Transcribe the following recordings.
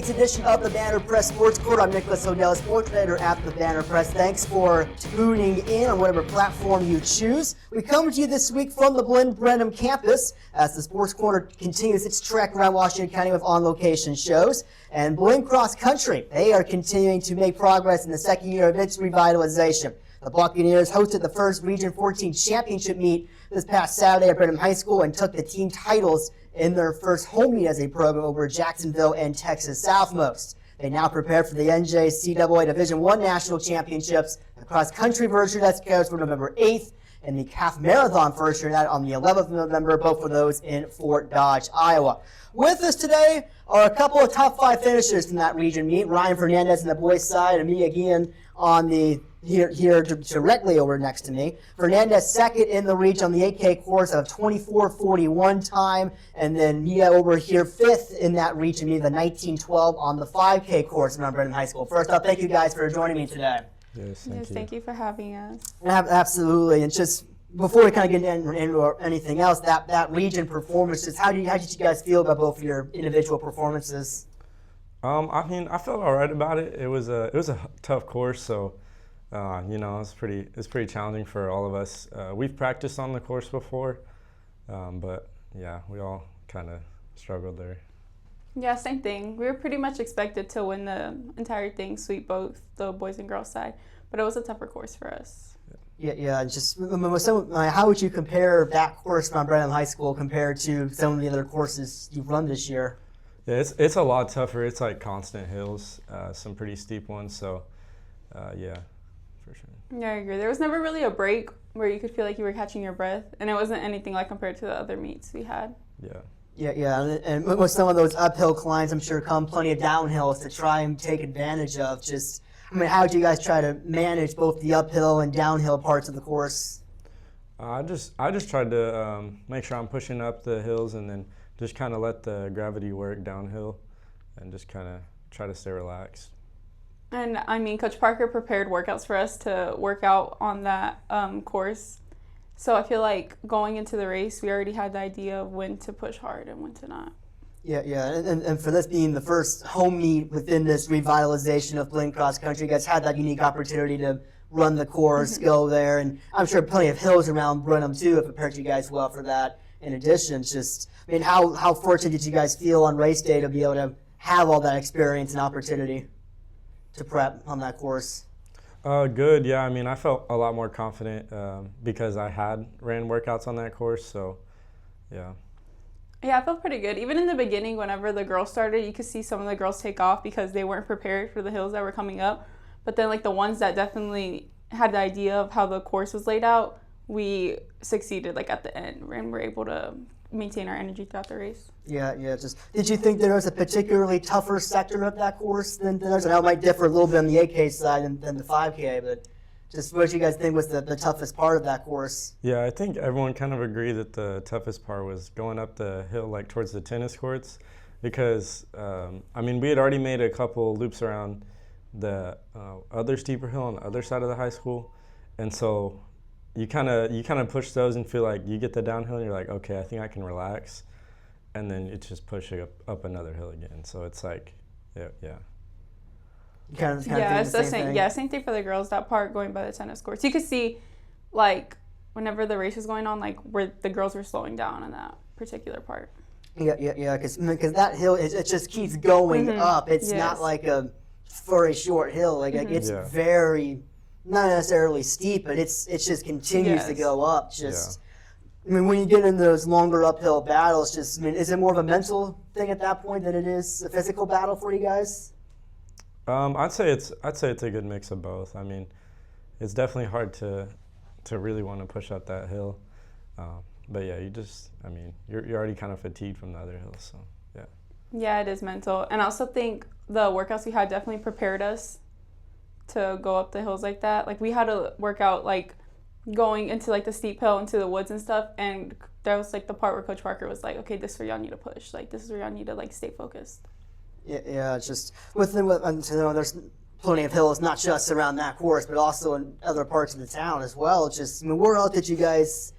week's edition of the Banner Press Sports Court. I'm Nicholas Hodel, sports editor at the Banner Press. Thanks for tuning in on whatever platform you choose. We come to you this week from the Blinn campus as the Sports Corner continues its trek around Washington County with on-location shows. And Blinn Cross Country, they are continuing to make progress in the second year of its revitalization. The Buccaneers hosted the first Region 14 championship meet this past Saturday at Brenham High School and took the team titles in their first home meet as a program over Jacksonville and Texas Southmost. They now prepare for the NJCAA Division I National Championships, the cross-country version that's scheduled for November 8th, and the half marathon version on the 11th of November, both of those in Fort Dodge, Iowa. With us today are a couple of top 5 finishers from that region meet. Ryan Fernandez on the boys' side and Mia Guillen on the here directly over next to me. Fernandez second in the region on the 8K course of 24:41 time, and then Mia over here fifth in that region meet, the 19:12 on the 5K course from Brenham High School. First off, thank you guys for joining me today. Yes, Thank you for having us. Absolutely, and just before we kind of get into anything else, that region performances, how did you guys feel about both of your individual performances? I mean, I felt all right about it. It was a tough course, so it's pretty challenging for all of us. We've practiced on the course before, but yeah, we all kind of struggled there. Yeah, same thing. We were pretty much expected to win the entire thing, sweep both the boys and girls side, but it was a tougher course for us. Yeah. Just how would you compare that course from Brenham High School compared to some of the other courses you've run this year? Yeah, it's a lot tougher. It's like constant hills, some pretty steep ones. So, yeah, for sure. Yeah, I agree. There was never really a break where you could feel like you were catching your breath, and it wasn't anything like compared to the other meets we had. Yeah. Yeah, and with some of those uphill climbs, I'm sure come plenty of downhills to try and take advantage of. How do you guys try to manage both the uphill and downhill parts of the course? I just tried to make sure I'm pushing up the hills and then just kind of let the gravity work downhill and just kind of try to stay relaxed. And I mean, Coach Parker prepared workouts for us to work out on that course. So I feel like going into the race, we already had the idea of when to push hard and when to not. Yeah, and for this being the first home meet within this revitalization of Blinn Cross Country, you guys had that unique opportunity to run the course, go there, and I'm sure plenty of hills around Brenham too have prepared you guys well for that. In addition, how fortunate did you guys feel on race day to be able to have all that experience and opportunity to prep on that course? Good, yeah. I mean, I felt a lot more confident because I had ran workouts on that course, so yeah. Yeah, I felt pretty good. Even in the beginning, whenever the girls started, you could see some of the girls take off because they weren't prepared for the hills that were coming up. But then, like, the ones that definitely had the idea of how the course was laid out, we succeeded, like, at the end, and were able to maintain our energy throughout the race. Yeah. Did you think there was a particularly tougher sector of that course than others? I know it might differ a little bit on the 8K side than the 5K, but just what did you guys think was the toughest part of that course? Yeah, I think everyone kind of agreed that the toughest part was going up the hill, like towards the tennis courts, because we had already made a couple loops around the other steeper hill on the other side of the high school, and so you kind of push those and feel like you get the downhill and you're like, okay, I think I can relax, and then it's just pushing up another hill again. So it's like, yeah. Same thing for the girls. That part going by the tennis courts, you could see, like, whenever the race was going on, like where the girls were slowing down in that particular part. Yeah, because that hill it just keeps going up. It's not like a very short hill. It's very not necessarily steep, but it just continues to go up. When you get into those longer uphill battles, is it more of a mental thing at that point than it is a physical battle for you guys? I'd say it's a good mix of both. I mean, it's definitely hard to really want to push up that hill, but yeah, you're already kind of fatigued from the other hills, so yeah. Yeah, it is mental, and I also think the workouts we had definitely prepared us to go up the hills like that. Like, we had to work out like going into like the steep hill into the woods and stuff, and there was like the part where Coach Parker was like, okay, this is where y'all need to push. Like, this is where y'all need to like stay focused. Yeah, it's just there's plenty of hills, not just around that course, but also in other parts of the town as well. Where else did you guys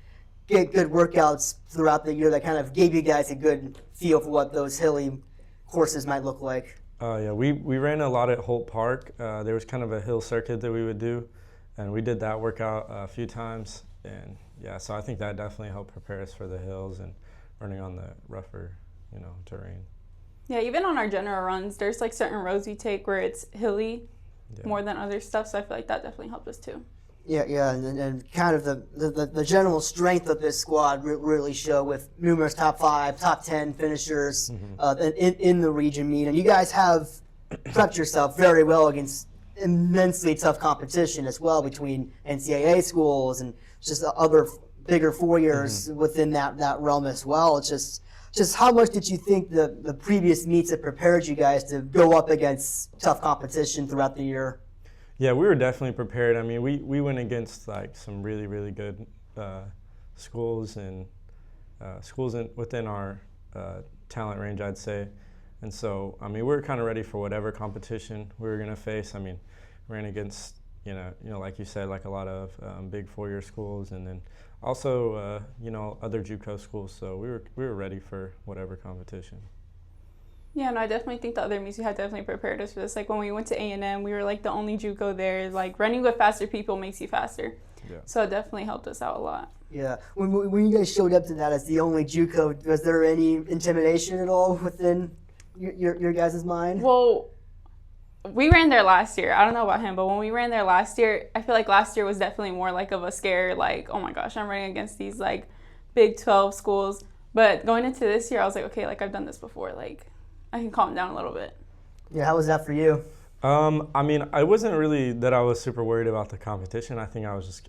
get good workouts throughout the year that kind of gave you guys a good feel for what those hilly courses might look like? Yeah, we ran a lot at Holt Park. There was kind of a hill circuit that we would do, and we did that workout a few times. And yeah, so I think that definitely helped prepare us for the hills and running on the rougher, terrain. Yeah, even on our general runs, there's like certain roads we take where it's hilly more than other stuff. So I feel like that definitely helped us too. Yeah, and kind of the general strength of this squad really show with numerous top 5, top 10 finishers in the region meet. And you guys have prepped yourself very well against immensely tough competition as well between NCAA schools and just the other bigger 4 years within that realm as well. It's just how much did you think the previous meets have prepared you guys to go up against tough competition throughout the year? Yeah, we were definitely prepared. I mean, we went against like some really, really good schools and schools within our talent range, I'd say. And so, I mean, we were kind of ready for whatever competition we were going to face. I mean, we ran against, like you said, like a lot of big 4-year schools, and then also, other JUCO schools. So we were ready for whatever competition. Yeah, no, I definitely think the other meets we had definitely prepared us for this. Like when we went to A&M, we were like the only JUCO there. Like running with faster people makes you faster. Yeah. So it definitely helped us out a lot. Yeah. When you guys showed up to that as the only JUCO, was there any intimidation at all within your guys' mind? Well, we ran there last year. I don't know about him, but when we ran there last year, I feel like last year was definitely more like of a scare, like, oh my gosh, I'm running against these like Big 12 schools. But going into this year, I was like, okay, like I've done this before. Like I can calm down a little bit. Yeah, how was that for you? I mean, I wasn't really that I was super worried about the competition. I think I was just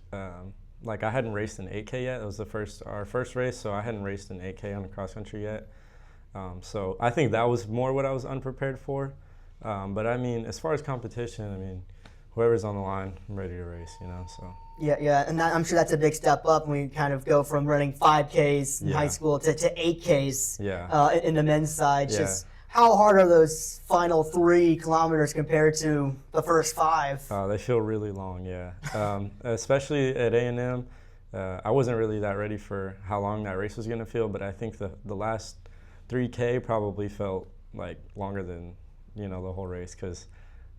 like I hadn't raced an 8K yet. It was our first race, so I hadn't raced an 8K on the cross country yet. So I think that was more what I was unprepared for. But I mean, as far as competition, I mean, whoever's on the line, I'm ready to race, so. Yeah, and I'm sure that's a big step up when we kind of go from running 5Ks in high school to 8Ks in the men's side. Yeah. Just how hard are those final 3 kilometers compared to the first 5? They feel really long, yeah. Especially at A&M, I wasn't really that ready for how long that race was going to feel, but I think the last 3K probably felt like longer than the whole race, because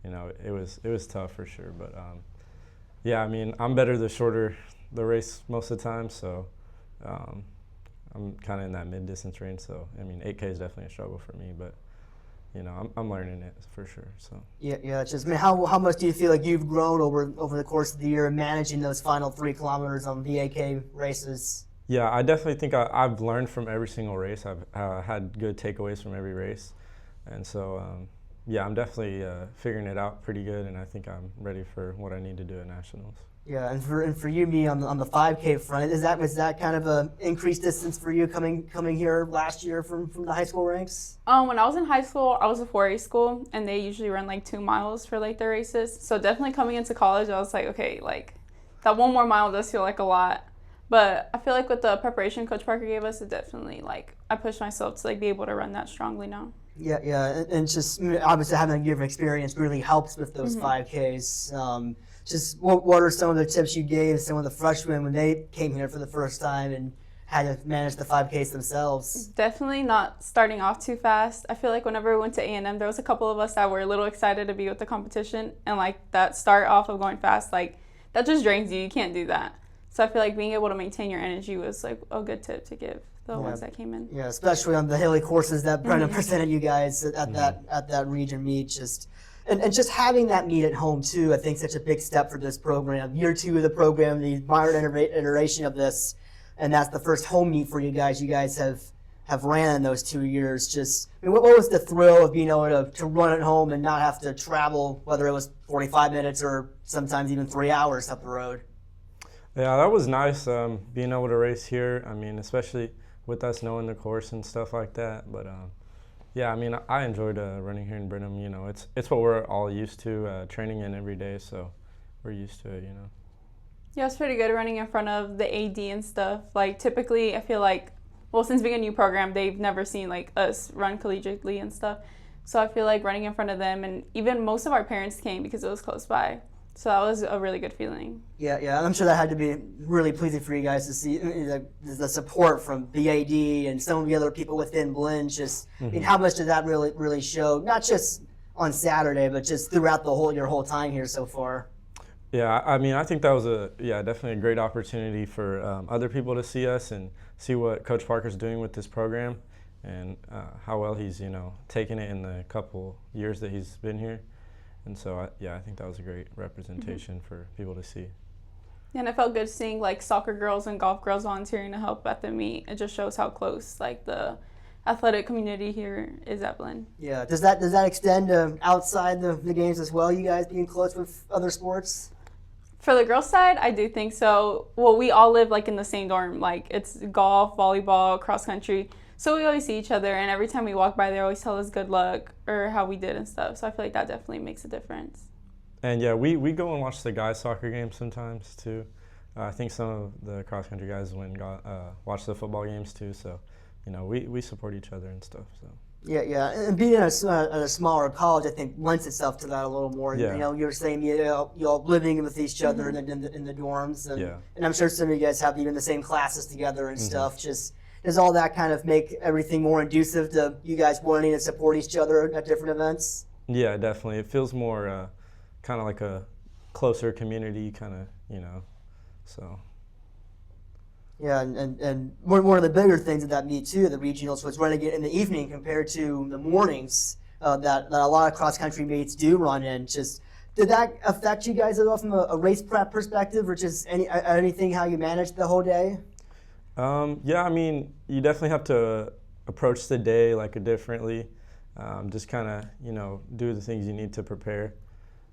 it was tough for sure. But yeah, I mean, I'm better the shorter the race most of the time, so I'm kind of in that mid-distance range. So I mean, 8K is definitely a struggle for me, but I'm learning it for sure. So yeah, it's just, I mean, how much do you feel like you've grown over the course of the year managing those final 3 kilometers on the 8K races? Yeah, I definitely think I've learned from every single race. I've had good takeaways from every race, and so yeah, I'm definitely figuring it out pretty good, and I think I'm ready for what I need to do at nationals. Yeah, and for you, me on the 5K front, was that kind of a increased distance for you coming here last year from the high school ranks? When I was in high school, I was a 4A school, and they usually run like 2 miles for like their races. So definitely coming into college, I was like, okay, like that 1 more mile does feel like a lot. But I feel like with the preparation Coach Parker gave us, it definitely, like, I pushed myself to, like, be able to run that strongly now. Yeah, and just obviously having a year of experience really helps with those 5Ks. Just what are some of the tips you gave some of the freshmen when they came here for the first time and had to manage the 5Ks themselves? Definitely not starting off too fast. I feel like whenever we went to A&M, there was a couple of us that were a little excited to be with the competition, and, like, that start off of going fast, like, that just drains you. You can't do that. So I feel like being able to maintain your energy was like a good tip to give the ones that came in. Yeah, especially on the hilly courses that Brennan presented you guys at that region meet. And just having that meet at home too, I think such a big step for this program. Year 2 of the program, the modern iteration of this, and that's the first home meet for you guys. You guys have ran in those 2 years. Just, I mean, what was the thrill of being able to run at home and not have to travel, whether it was 45 minutes or sometimes even 3 hours up the road? Yeah, that was nice, being able to race here. I mean, especially with us knowing the course and stuff like that. But yeah, I mean, I enjoyed running here in Brenham. It's what we're all used to, training in every day, so we're used to it. Yeah, it's pretty good running in front of the AD and stuff. Like, typically, I feel like, well, since being a new program, they've never seen like us run collegiately and stuff. So I feel like running in front of them, and even most of our parents came because it was close by. So that was a really good feeling. Yeah, and I'm sure that had to be really pleasing for you guys to see the support from the AD and some of the other people within Blinn. Just, I mean, how much did that really show? Not just on Saturday, but just throughout your whole time here so far. Yeah, I mean, I think that was definitely a great opportunity for other people to see us and see what Coach Parker's doing with this program and how well he's, taken it in the couple years that he's been here. And so, I think that was a great representation for people to see. And it felt good seeing like soccer girls and golf girls volunteering to help at the meet. It just shows how close like the athletic community here is at Blinn. Yeah, does that extend outside the games as well? You guys being close with other sports? For the girls' side, I do think so. Well, we all live like in the same dorm. Like it's golf, volleyball, cross country. So we always see each other, and every time we walk by, they always tell us good luck or how we did and stuff. So I feel like that definitely makes a difference. And yeah, we go and watch the guys' soccer games sometimes too. I think some of the cross country guys watch the football games too. So, we support each other and stuff. So. Yeah, and being at a smaller college, I think lends itself to that a little more. Yeah. You're saying you're living with each other in the dorms, and I'm sure some of you guys have even the same classes together and stuff. Just does all that kind of make everything more conducive to you guys wanting to support each other at different events? Yeah, definitely. It feels more kind of like a closer community, kind of, so. Yeah, and one of the bigger things of that meet too, the regionals, was running it in the evening compared to the mornings that a lot of cross country meets do run in. Just did that affect you guys at all from a race prep perspective, or just anything how you managed the whole day? Yeah, I mean, you definitely have to approach the day like differently. Just kind of do the things you need to prepare.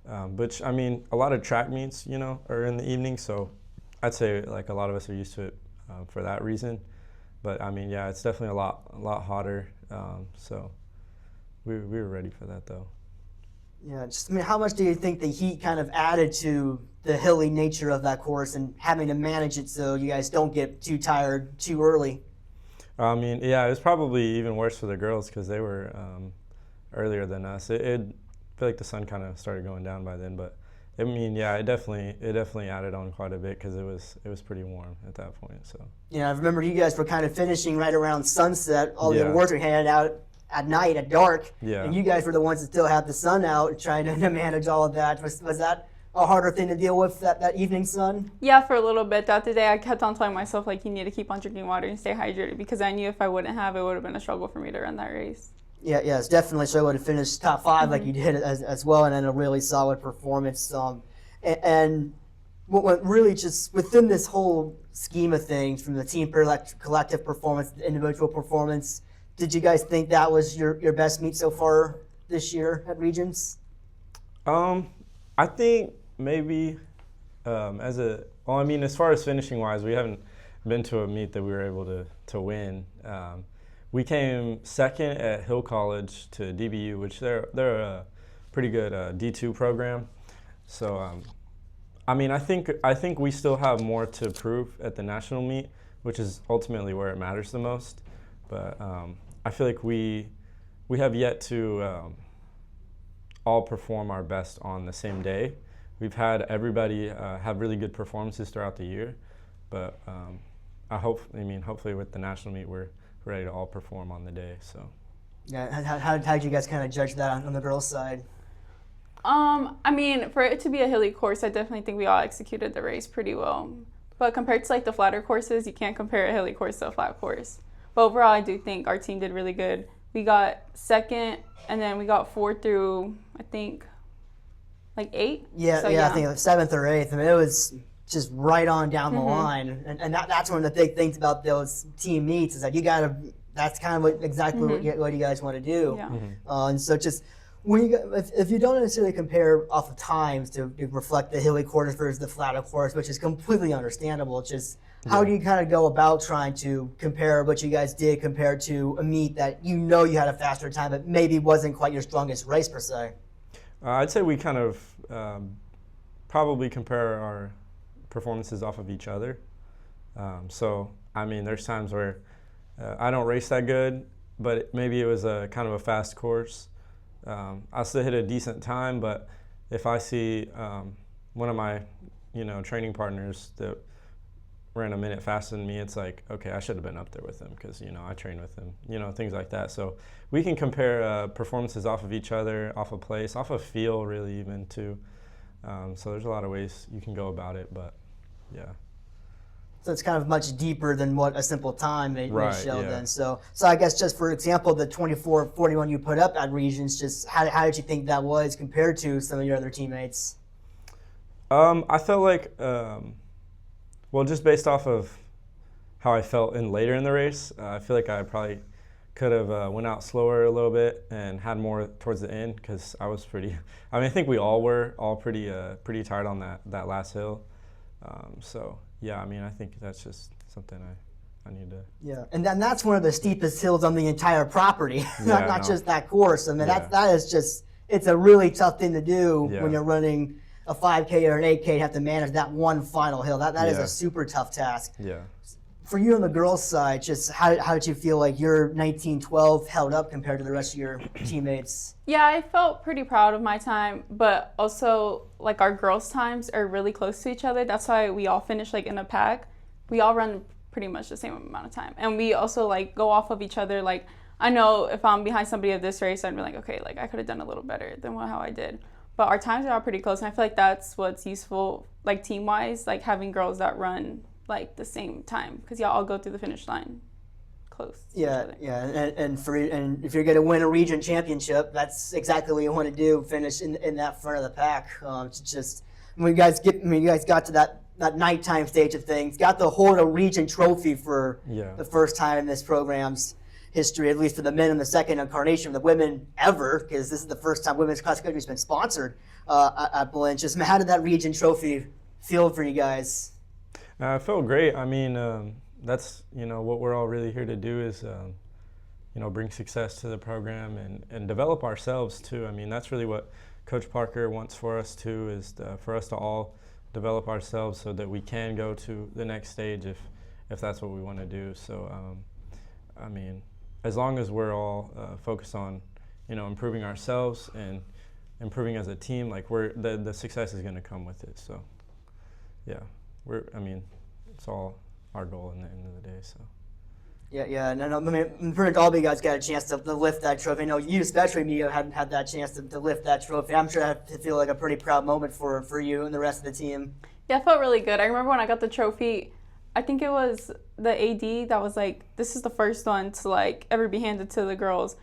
But I mean, a lot of track meets are in the evening, so I'd say like a lot of us are used to it. For that reason, but I mean, yeah, it's definitely a lot hotter. So we were ready for that though. Yeah, how much do you think the heat kind of added to the hilly nature of that course and having to manage it so you guys don't get too tired too early? I mean, yeah, it was probably even worse for the girls because they were earlier than us. I feel like the sun kind of started going down by then, but. I mean, yeah, it definitely added on quite a bit because it was pretty warm at that point. So. Yeah, I remember you guys were kind of finishing right around sunset. All the awards were handed out at night, at dark. Yeah. And you guys were the ones that still had the sun out, trying to manage all of that. Was that a harder thing to deal with, that evening sun? Yeah, for a little bit. Throughout the day, I kept on telling myself like you need to keep on drinking water and stay hydrated because I knew if I wouldn't have, it would have been a struggle for me to run that race. Yeah, it's definitely so. I would have finished top 5 like you did as well, and then a really solid performance. And what really just within this whole scheme of things, from the team collective performance, the individual performance, did you guys think that was your best meet so far this year at Regions? I think maybe as far as finishing wise, we haven't been to a meet that we were able to win. We came second at Hill College to DBU, which they're a pretty good D2 program. So, I think we still have more to prove at the national meet, which is ultimately where it matters the most. But I feel like we have yet to all perform our best on the same day. We've had everybody have really good performances throughout the year, but hopefully with the national meet we're ready to all perform on the day. So. Yeah, how did you guys kind of judge that on the girls' side? For it to be a hilly course, I definitely think we all executed the race pretty well. But compared to like the flatter courses, you can't compare a hilly course to a flat course. But overall, I do think our team did really good. We got second, and then we got 4 through, I think, like 8. Yeah, so, I think it was 7th or 8th. It was just right on down the line. And that's one of the big things about those team meets is that that's kind of exactly what you guys want to do. Yeah. And so just, if you don't necessarily compare off of times to reflect the hilly course versus the flatter course, which is completely understandable, it's just how do you kind of go about trying to compare what you guys did compared to a meet that you had a faster time but maybe wasn't quite your strongest race per se? I'd say we kind of probably compare our performances off of each other. There's times where I don't race that good, but maybe it was a kind of a fast course. I'll still hit a decent time, but if I see one of my, training partners that ran a minute faster than me, it's like, okay, I should have been up there with him because, I trained with him, things like that. So we can compare performances off of each other, off of place, off of feel, really, even, too. So there's a lot of ways you can go about it, but, yeah. So it's kind of much deeper than what a simple time may show yeah. then. So I guess just for example, the 24:41 you put up at regions, just how did you think that was compared to some of your other teammates? I felt like, well, just based off of how I felt later in the race, I feel like I probably could have went out slower a little bit and had more towards the end because I was I think we all were pretty tired on that last hill. So, yeah, I think that's just something I need to. Yeah, and then that's one of the steepest hills on the entire property, not just that course. That is just, it's a really tough thing to do when you're running a 5K or an 8K to have to manage that one final hill. That is a super tough task. Yeah. For you on the girls' side, just how did you feel like your 19:12 held up compared to the rest of your teammates? Yeah, I felt pretty proud of my time, but also like our girls' times are really close to each other. That's why we all finish like in a pack. We all run pretty much the same amount of time, and we also like go off of each other. Like I know if I'm behind somebody at this race, I'd be like, okay, like I could have done a little better than how I did. But our times are all pretty close, and I feel like that's what's useful, like team-wise, like having girls that run like the same time, because y'all all go through the finish line close. Yeah, and if you're going to win a region championship, that's exactly what you want to do. Finish in that front of the pack. Just when you guys got to that nighttime stage of things, got to hold a region trophy for the first time in this program's history, at least for the men in the second incarnation, for the women ever, because this is the first time women's cross country has been sponsored at Blinn. Just how did that region trophy feel for you guys? It felt great. That's what we're all really here to do is bring success to the program and develop ourselves too. That's really what Coach Parker wants for us too, is for us to all develop ourselves so that we can go to the next stage if that's what we want to do. So as long as we're all focused on improving ourselves and improving as a team, like the success is going to come with it. So yeah, it's all our goal in the end of the day. So. Yeah, no. Pretty much all of you guys got a chance to lift that trophy. I know you, especially me, hadn't had that chance to lift that trophy. I'm sure that had to feel like a pretty proud moment for you and the rest of the team. Yeah, it felt really good. I remember when I got the trophy, I think it was the AD that was like, this is the first one to like ever be handed to the girls.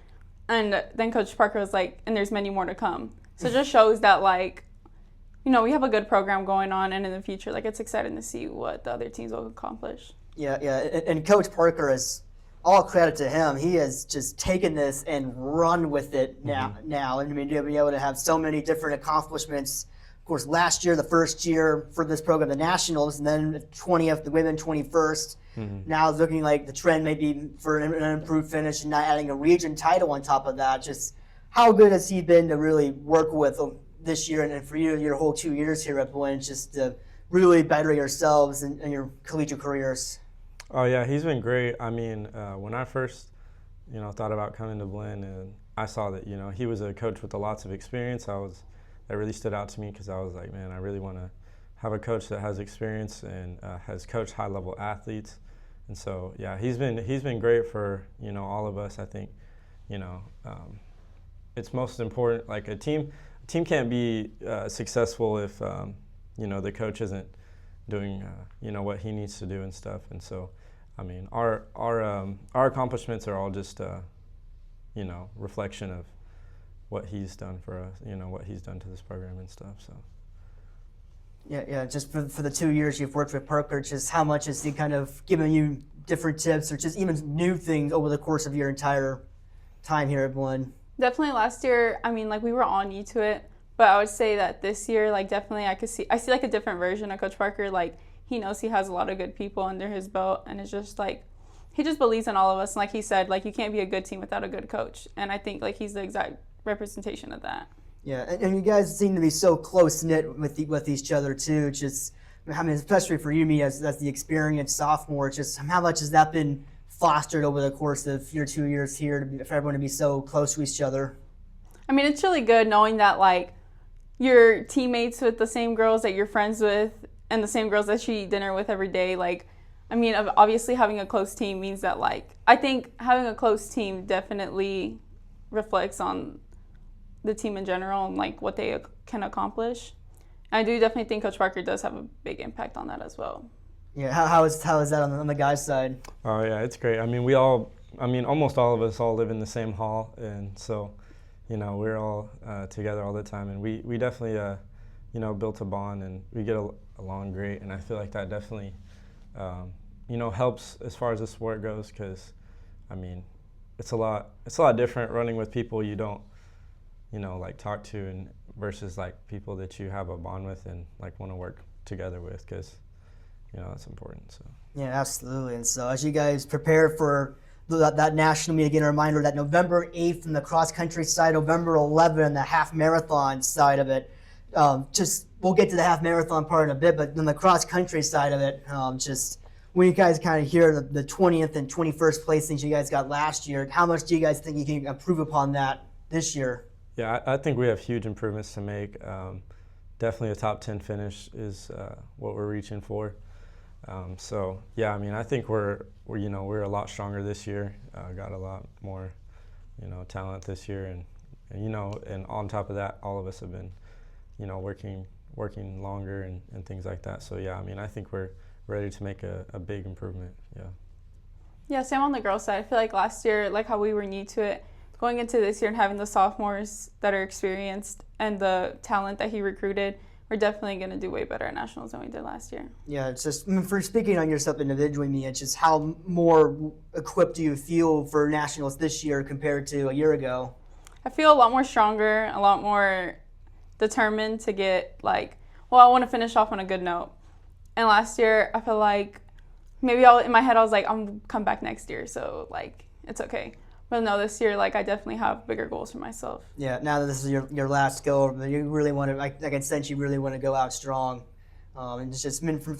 And then Coach Parker was like, and there's many more to come. So it just shows that like, we have a good program going on, and in the future, like it's exciting to see what the other teams will accomplish. Yeah, and Coach Parker is all credit to him. He has just taken this and run with it now. And to be able to have so many different accomplishments. Of course, last year, the first year for this program, the Nationals, and then the 20th, the women 21st. Now it's looking like the trend may be for an improved finish and not adding a region title on top of that. Just how good has he been to really work with this year, and for you, your whole 2 years here at Blinn, just to really better yourselves and your collegiate careers? Oh yeah, he's been great. When I first, thought about coming to Blinn, and I saw that, he was a coach with lots of experience. That really stood out to me because I was like, man, I really want to have a coach that has experience and has coached high-level athletes. And so, yeah, he's been great for all of us. I think, it's most important. Like a team can't be successful if the coach isn't doing what he needs to do and stuff. And so, our accomplishments are all just reflection of what he's done for us, what he's done to this program and stuff. So. Yeah. Just for the 2 years you've worked with Parker, just how much has he kind of given you different tips or just even new things over the course of your entire time here at Blinn? Definitely last year, we were all new to it, but I would say that this year, definitely I see like a different version of Coach Parker. Like, he knows he has a lot of good people under his belt, and it's just like, he just believes in all of us. And like he said, like, you can't be a good team without a good coach. And I think, like, he's the exact representation of that. Yeah, and you guys seem to be so close-knit with each other, too. Just, especially for you, me, as the experienced sophomore, just how much has that been fostered over the course of your 2 years here for everyone to be so close to each other? It's really good knowing that, like, you're teammates with the same girls that you're friends with and the same girls that you eat dinner with every day. Like, I mean, obviously having a close team means that, like, I think having a close team definitely reflects on the team in general and, like, what they can accomplish. And I do definitely think Coach Parker does have a big impact on that as well. Yeah, how is that on the guys' side? Oh yeah, it's great. I mean, almost all of us all live in the same hall, and so, you know, we're all together all the time, and we definitely, you know, built a bond, and we get along great, and I feel like that definitely, you know, helps as far as the sport goes, because, I mean, it's a lot different running with people you don't, you know, like talk to, and versus like people that you have a bond with and like want to work together with, because, you know, that's important. So. Yeah, absolutely. And so as you guys prepare for that national meet, again, a reminder that November 8th in the cross-country side, November 11th in the half marathon side of it. We'll get to the half marathon part in a bit, but on the cross-country side of it, just when you guys kind of hear the 20th and 21st place things you guys got last year, how much do you guys think you can improve upon that this year? Yeah, I think we have huge improvements to make. Definitely a top 10 finish is what we're reaching for. So yeah, I mean, I think we're a lot stronger this year. Got a lot more, you know, talent this year, and you know, and on top of that, all of us have been, you know, working longer and things like that. So yeah, I mean, I think we're ready to make a big improvement. Yeah. Yeah, same on the girls' side. I feel like last year, like how we were new to it, going into this year and having the sophomores that are experienced and the talent that he recruited, we're definitely going to do way better at nationals than we did last year. Yeah, it's just, for speaking on yourself individually, Mia, it's just how more equipped do you feel for nationals this year compared to a year ago? I feel a lot more stronger, a lot more determined to get, like, well, I want to finish off on a good note. And last year, I feel like maybe in my head I was like, I'm going to come back next year, so, like, it's okay. But no, this year, like, I definitely have bigger goals for myself. Yeah, now that this is your last go, you really want to, I can sense you really want to go out strong. And it's just been for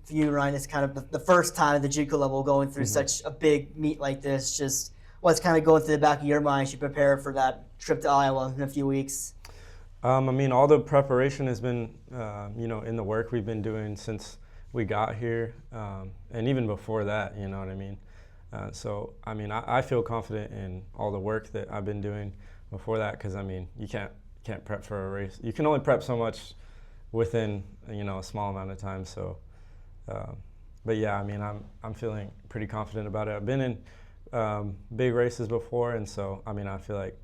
you, Ryan, it's kind of the first time at the JUCO level going through such a big meet like this. Just what's kind of going through the back of your mind as you prepare for that trip to Iowa in a few weeks? I mean, all the preparation has been, you know, in the work we've been doing since we got here, and even before that, you know what I mean? So, I mean, I feel confident in all the work that I've been doing before that, because, I mean, you can't prep for a race. You can only prep so much within, you know, a small amount of time. So, but yeah, I mean, I'm feeling pretty confident about it. I've been in big races before, and so, I mean, I feel like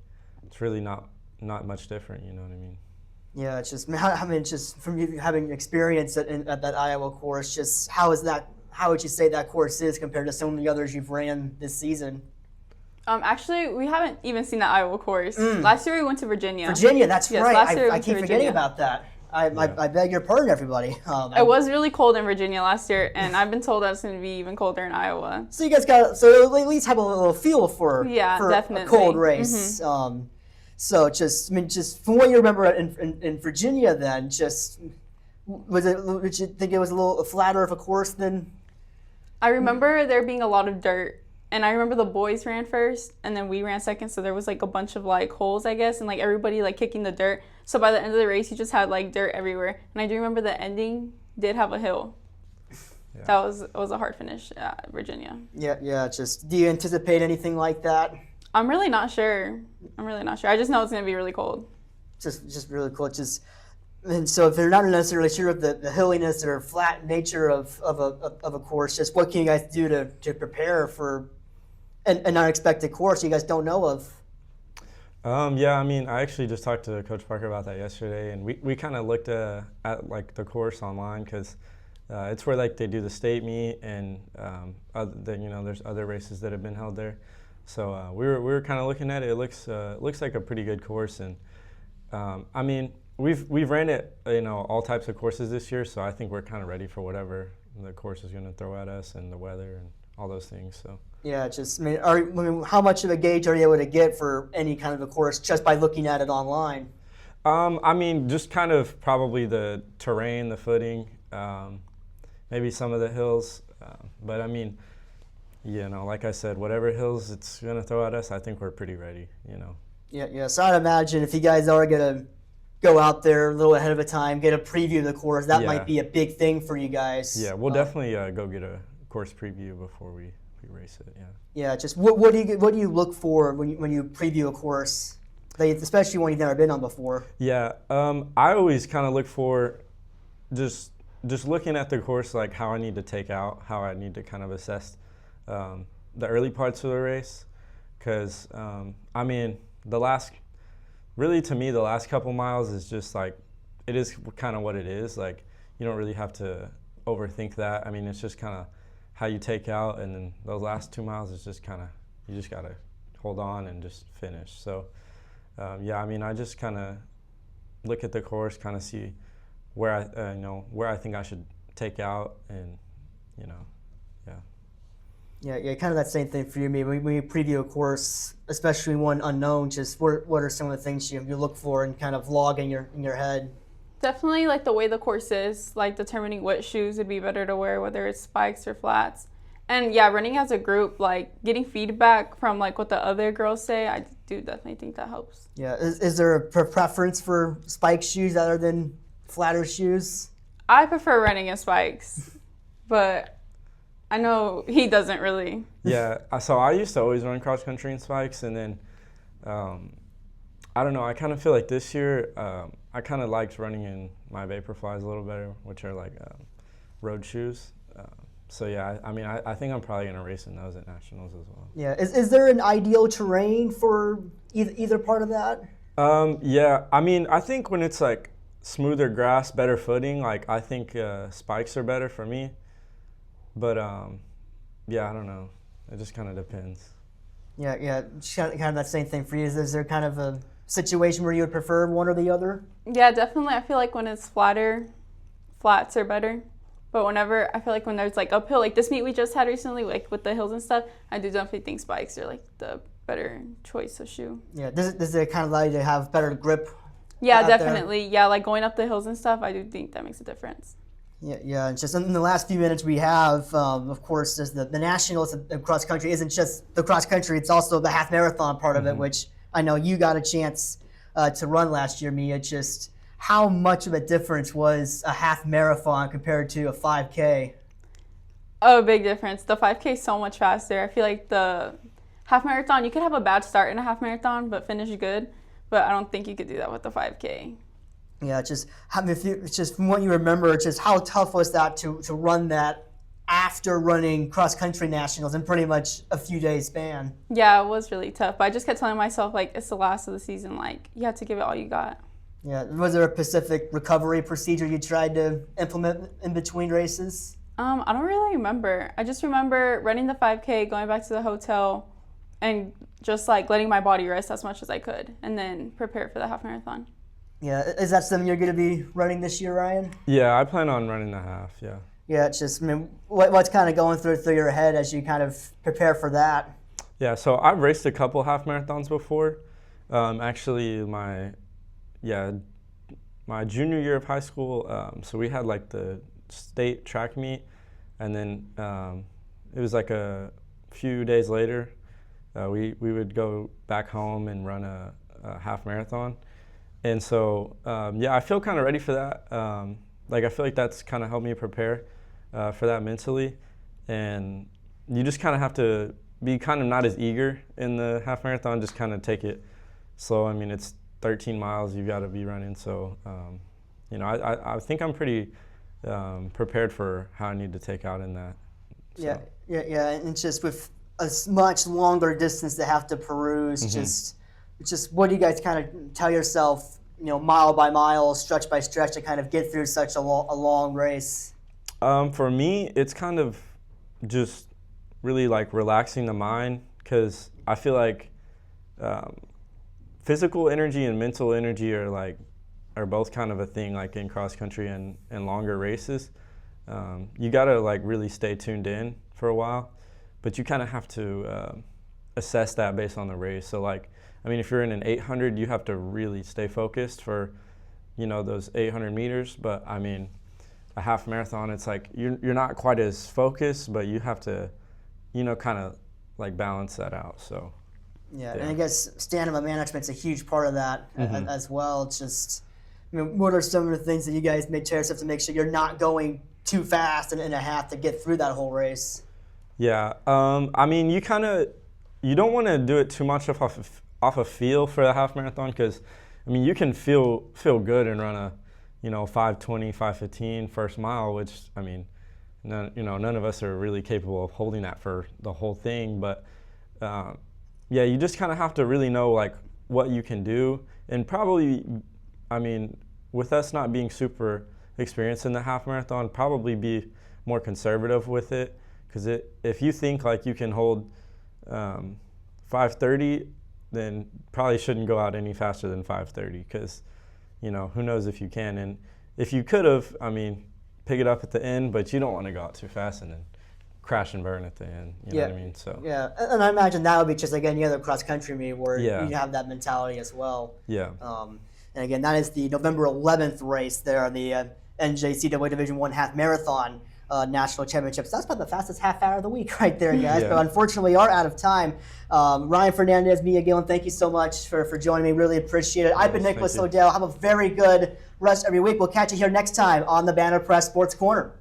it's really not much different, you know what I mean? Yeah, it's just, I mean, just from you having experience at that Iowa course, just how would you say that course is compared to some of the others you've ran this season? Actually, we haven't even seen the Iowa course. Last year we went to Virginia. Virginia, that's yes, right. Last year we I went to keep forgetting Virginia. about that. I beg your pardon, everybody. It was really cold in Virginia last year, and I've been told that it's going to be even colder in Iowa. So you guys at least have a little feel for definitely. a cold race. So just from what you remember in Virginia, then would you think it was a little flatter of a course than? I remember there being a lot of dirt, and I remember the boys ran first, and then we ran second, so there was like a bunch of like holes, I guess, and like everybody like kicking the dirt. So by the end of the race, you just had like dirt everywhere. And I do remember the ending did have a hill. Yeah. That was a hard finish at Virginia. Yeah. Just, do you anticipate anything like that? I'm really not sure. I just know it's gonna be really cold. Just really cool. And so if they're not necessarily sure of the hilliness or flat nature of a course, just what can you guys do to prepare for an unexpected course you guys don't know of? Yeah, I mean, I actually just talked to Coach Parker about that yesterday, and we kind of looked at like the course online, because it's where like they do the state meet, and you know, there's other races that have been held there. So we were kind of looking at it. It looks like a pretty good course, and I mean, we've ran it, you know, all types of courses this year, so I think we're kind of ready for whatever the course is going to throw at us, and the weather and all those things. So yeah, just how much of a gauge are you able to get for any kind of a course just by looking at it online? I mean, just kind of probably the terrain, the footing, maybe some of the hills, but I mean, you know, like I said, whatever hills it's going to throw at us, I think we're pretty ready, you know. Yeah. So I'd imagine if you guys are going to go out there a little ahead of a time, get a preview of the course, that might be a big thing for you guys. Yeah, we'll definitely go get a course preview before we race it. Yeah. Yeah, just what do you look for when you preview a course, especially when you've never been on before? Yeah, I always kind of look for just looking at the course, like how I need to take out, how I need to kind of assess the early parts of the race, because I mean to me the last couple miles is just like, it is kind of what it is. Like, you don't really have to overthink that. I mean, it's just kind of how you take out, and then those last 2 miles is just kind of, you just got to hold on and just finish. So yeah, I mean, I just kind of look at the course, kind of see where I think I should take out, and Yeah, kind of that same thing for you. Maybe when you preview a course, especially one unknown, just what are some of the things you look for and kind of log in your head? Definitely like the way the course is, like determining what shoes would be better to wear, whether it's spikes or flats. And yeah, running as a group, like getting feedback from like what the other girls say, I do definitely think that helps. Yeah, is there a preference for spike shoes other than flatter shoes? I prefer running in spikes, but I know he doesn't really. Yeah, so I used to always run cross country in spikes, and then I don't know, I kind of feel like this year I kind of liked running in my Vaporflies a little better, which are like road shoes. So yeah, I mean, I think I'm probably gonna race in those at nationals as well. Yeah, is there an ideal terrain for either part of that? Yeah, I mean, I think when it's like smoother grass, better footing, like I think spikes are better for me. But yeah, I don't know. It just kind of depends. Yeah, kind of that same thing for you. Is there kind of a situation where you would prefer one or the other? Yeah, definitely. I feel like when it's flatter, flats are better. But whenever, I feel like when there's like uphill, like this meet we just had recently, like with the hills and stuff, I do definitely think spikes are like the better choice of shoe. Yeah, does it kind of allow you to have better grip? Yeah, definitely. There? Yeah, like going up the hills and stuff, I do think that makes a difference. Yeah. Just in the last few minutes we have, of course, there's the nationals of cross country isn't just the cross country; it's also the half marathon part of it, which I know you got a chance to run last year, Mia. Just how much of a difference was a half marathon compared to a 5K? Oh, big difference. The 5K is so much faster. I feel like the half marathon, you could have a bad start in a half marathon, but finish good. But I don't think you could do that with the 5K. Yeah, just from what you remember, just how tough was that to run that after running cross country nationals in pretty much a few days span? Yeah, it was really tough. But I just kept telling myself, like, it's the last of the season. Like, you have to give it all you got. Yeah, was there a specific recovery procedure you tried to implement in between races? I don't really remember. I just remember running the 5K, going back to the hotel, and just like letting my body rest as much as I could, and then prepare for the half marathon. Yeah, is that something you're going to be running this year, Ryan? Yeah, I plan on running the half. Yeah. Yeah, it's just, I mean, what's kind of going through your head as you kind of prepare for that? Yeah, so I've raced a couple half marathons before. Actually, my junior year of high school, so we had like the state track meet, and then it was like a few days later, we would go back home and run a half marathon. And so, yeah, I feel kind of ready for that. Like, I feel like that's kind of helped me prepare for that mentally. And you just kind of have to be kind of not as eager in the half marathon, just kind of take it slow. I mean, it's 13 miles you've got to be running. So, you know, I think I'm pretty prepared for how I need to take out in that. So. Yeah. And it's just with a much longer distance to have to peruse, just what do you guys kind of tell yourself, you know, mile by mile, stretch by stretch, to kind of get through such a long race? For me, it's kind of just really like relaxing the mind, because I feel like physical energy and mental energy are both kind of a thing, like in cross country and longer races. You gotta like really stay tuned in for a while, but you kind of have to assess that based on the race. So like, I mean, if you're in an 800, you have to really stay focused for, you know, those 800 meters. But I mean, a half marathon, it's like you're not quite as focused, but you have to, you know, kind of like balance that out. So. Yeah, and I guess stamina management's a huge part of that as well. It's just, I mean, what are some of the things that you guys make yourself to make sure you're not going too fast and a half to get through that whole race. Yeah, I mean, you don't want to do it too much off a feel for the half marathon, because I mean, you can feel good and run a 5:20, 5:15 first mile, which I mean, none of us are really capable of holding that for the whole thing. But yeah, you just kind of have to really know like what you can do, and probably, I mean, with us not being super experienced in the half marathon, probably be more conservative with it, because if you think like you can hold 5:30, then probably shouldn't go out any faster than 5:30, because who knows if you can. And if you could have, I mean, pick it up at the end, but you don't want to go out too fast and then crash and burn at the end. You know what I mean? So yeah, and I imagine that would be just like any other cross country meet where you have that mentality as well. Yeah. And again, that is the November 11th race there on the NJCAA Division I half marathon national championships. That's about the fastest half hour of the week right there, guys. But unfortunately, we are out of time. Ryan Fernandez, Mia Guillen, thank you so much for joining me. Really appreciate it. I've been Nicholas Odell. Have a very good rest of your week. We'll catch you here next time on the Banner Press Sports Corner.